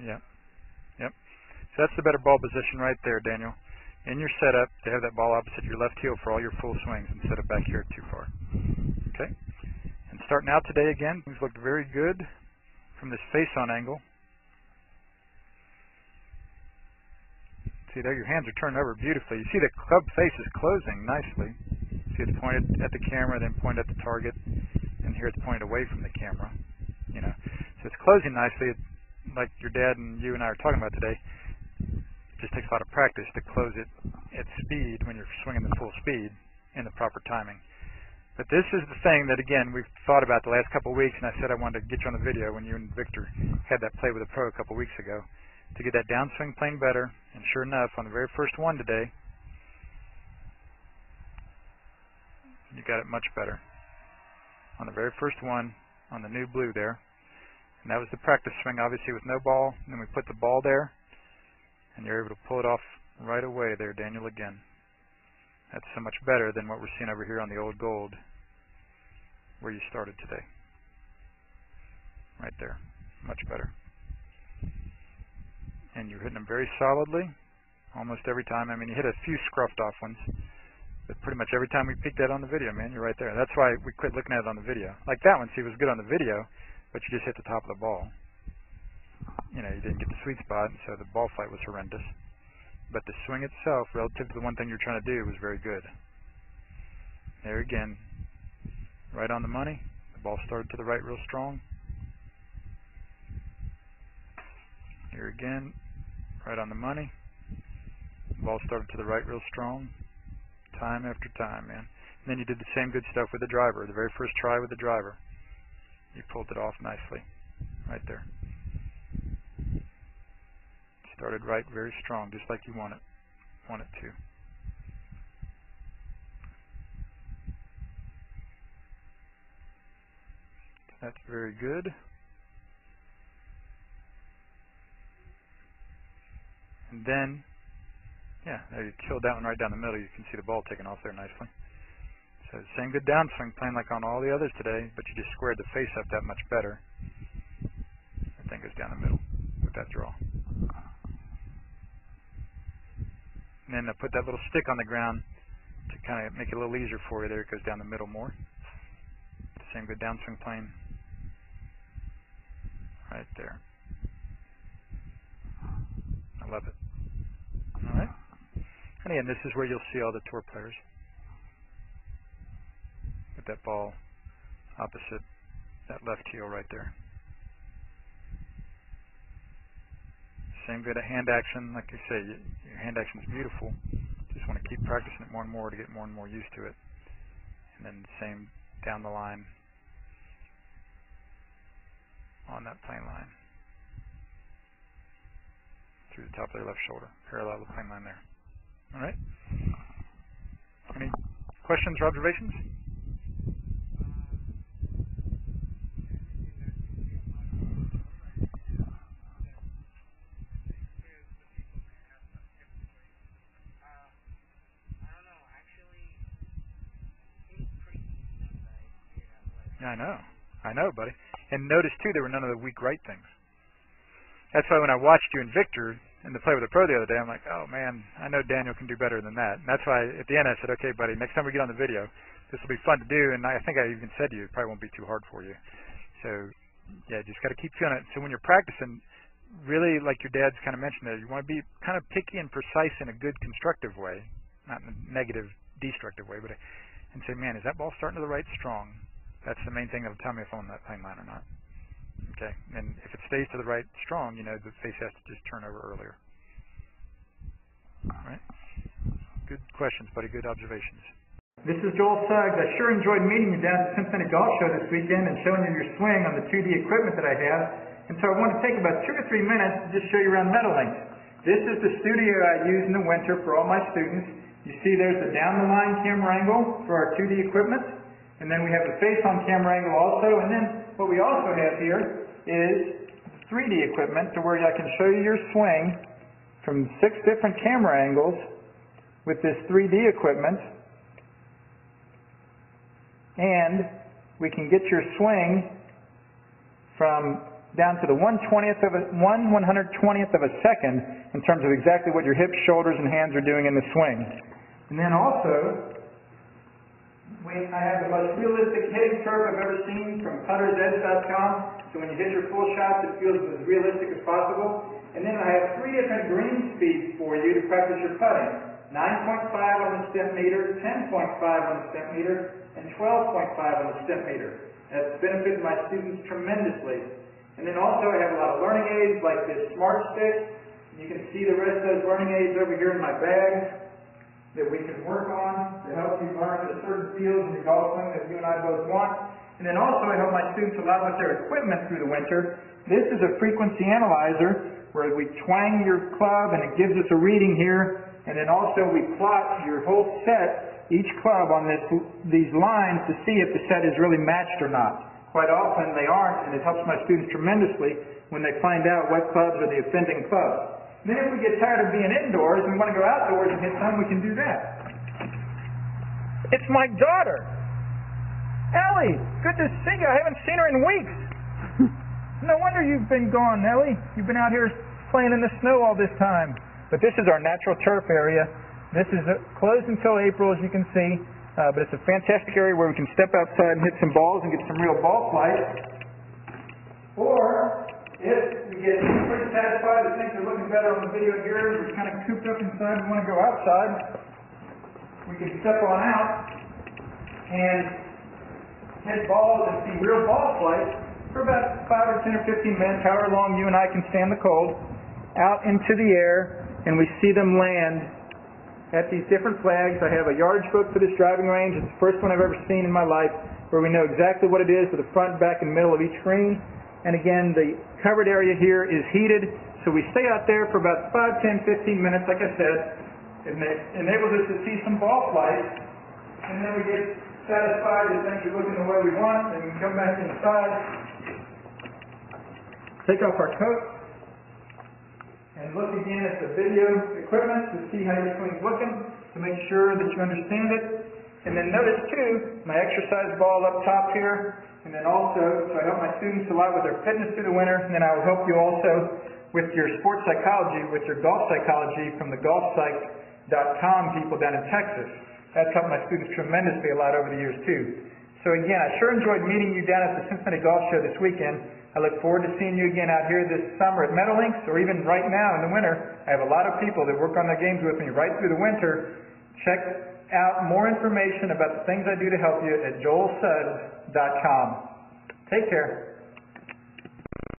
Yep. Yep. So that's the better ball position right there, Daniel. In your setup, to have that ball opposite your left heel for all your full swings instead of back here too far. Okay? And starting out today again, things looked very good from this face-on angle. See there, your hands are turned over beautifully. You see the club face is closing nicely. See it's pointed at the camera, then pointed at the target, and here it's pointed away from the camera. You know, so it's closing nicely. It's like your dad and you and I are talking about today. It just takes a lot of practice to close it at speed when you're swinging the full speed in the proper timing. But this is the thing that, again, we've thought about the last couple of weeks, and I said I wanted to get you on the video when you and Victor had that play with a pro a couple of weeks ago to get that downswing playing better. And sure enough, on the very first one today, you got it much better. On the very first one, on the new blue there. And that was the practice swing, obviously, with no ball. And then we put the ball there, and you're able to pull it off right away there, Daniel, again. That's so much better than what we're seeing over here on the old gold where you started today. Right there. Much better. And you're hitting them very solidly almost every time. I mean, you hit a few scruffed off ones, but pretty much every time we peeked that on the video, man, you're right there. That's why we quit looking at it on the video. Like that one, see, it was good on the video, but you just hit the top of the ball. You know, you didn't get the sweet spot, so the ball flight was horrendous. But the swing itself, relative to the one thing you're trying to do, was very good. There again, right on the money. The ball started to the right real strong. Here again, right on the money. The ball started to the right real strong. Time after time, man. And then you did the same good stuff with the driver. The very first try with the driver. You pulled it off nicely. Right there. Started right very strong, just like you want it to. That's very good. And then, yeah, there you killed that one right down the middle. You can see the ball taking off there nicely. So same good downswing, playing like on all the others today, but you just squared the face up that much better. That thing goes down the middle with that draw. And then put that little stick on the ground to kind of make it a little easier for you. There it goes down the middle more. Same good downswing plane. Right there. I love it. Alright. And again, this is where you'll see all the tour players. With that ball opposite that left heel right there. Same good at hand action. Like I say, your hand action is beautiful. Just want to keep practicing it more and more to get more and more used to it. And then same down the line on that plane line. Through the top of their left shoulder. Parallel the plane line there. Alright? Any questions or observations? Yeah, I know, buddy. And notice, too, there were none of the weak right things. That's why when I watched you and Victor in the play with the pro the other day, I'm like, oh, man, I know Daniel can do better than that. And that's why at the end I said, okay, buddy, next time we get on the video, this will be fun to do. And I think I even said to you, it probably won't be too hard for you. So, yeah, just got to keep feeling it. So when you're practicing, really, like your dad's kind of mentioned there, you want to be kind of picky and precise in a good constructive way, not in a negative, destructive way, but and say, man, is that ball starting to the right strong? That's the main thing that'll tell me if I'm on that plane line or not. Okay, and if it stays to the right strong, you know, the face has to just turn over earlier. All right? Good questions, buddy. Good observations. This is Joel Suggs. I sure enjoyed meeting you down at the Cincinnati Golf Show this weekend and showing you your swing on the 2D equipment that I have. And so I want to take about 2 or 3 minutes to just show you around Meadowlinks. This is the studio I use in the winter for all my students. You see there's the down-the-line camera angle for our 2D equipment. And then we have the face-on camera angle also. And then what we also have here is 3D equipment to where I can show you your swing from 6 different camera angles with this 3D equipment. And we can get your swing from down to the 1/120th of a second in terms of exactly what your hips, shoulders, and hands are doing in the swing. And then also, I have the most realistic hitting curve I've ever seen from puttersedge.com. So when you hit your full shots, it feels as realistic as possible. And then I have 3 different green speeds for you to practice your putting. 9.5 on the step meter, 10.5 on the step meter, and 12.5 on the step meter. That's benefited my students tremendously. And then also I have a lot of learning aids like this Smart Stick. You can see the rest of those learning aids over here in my bag that we can work on to help you learn the certain fields in your golf swing that you and I both want. And then also I help my students a lot with their equipment through the winter. This is a frequency analyzer where we twang your club and it gives us a reading here. And then also we plot your whole set, each club on these lines to see if the set is really matched or not. Quite often they aren't, and it helps my students tremendously when they find out what clubs are the offending clubs. Then if we get tired of being indoors and we want to go outdoors and hit some, we can do that. It's my daughter. Ellie, good to see you. I haven't seen her in weeks. No wonder you've been gone, Ellie. You've been out here playing in the snow all this time. But this is our natural turf area. This is closed until April, as you can see. But it's a fantastic area where we can step outside and hit some balls and get some real ball flight. Or if we get pretty satisfied that things are looking better on the video here, we're kind of cooped up inside and want to go outside, we can step on out and hit balls and see real ball flight for about 5 or 10 or 15 minutes, however long you and I can stand the cold, out into the air, and we see them land at these different flags. I have a yardage book for this driving range. It's the first one I've ever seen in my life where we know exactly what it is with the front, back, and middle of each green. And again, the covered area here is heated, so we stay out there for about 5, 10, 15 minutes, like I said. It enables us to see some ball flight, and then we get satisfied that things are looking the way we want, and we come back inside, take off our coat, and look again at the video equipment to see how your swing's looking, to make sure that you understand it. And then notice too, my exercise ball up top here, and then also, so I help my students a lot with their fitness through the winter, and then I will help you also with your sports psychology, with your golf psychology from the golfpsych.com people down in Texas. That's helped my students tremendously a lot over the years too. So again, I sure enjoyed meeting you down at the Cincinnati Golf Show this weekend. I look forward to seeing you again out here this summer at Meadowlinks, or even right now in the winter. I have a lot of people that work on their games with me right through the winter. Check out more information about the things I do to help you at joelsuggs.com. Take care.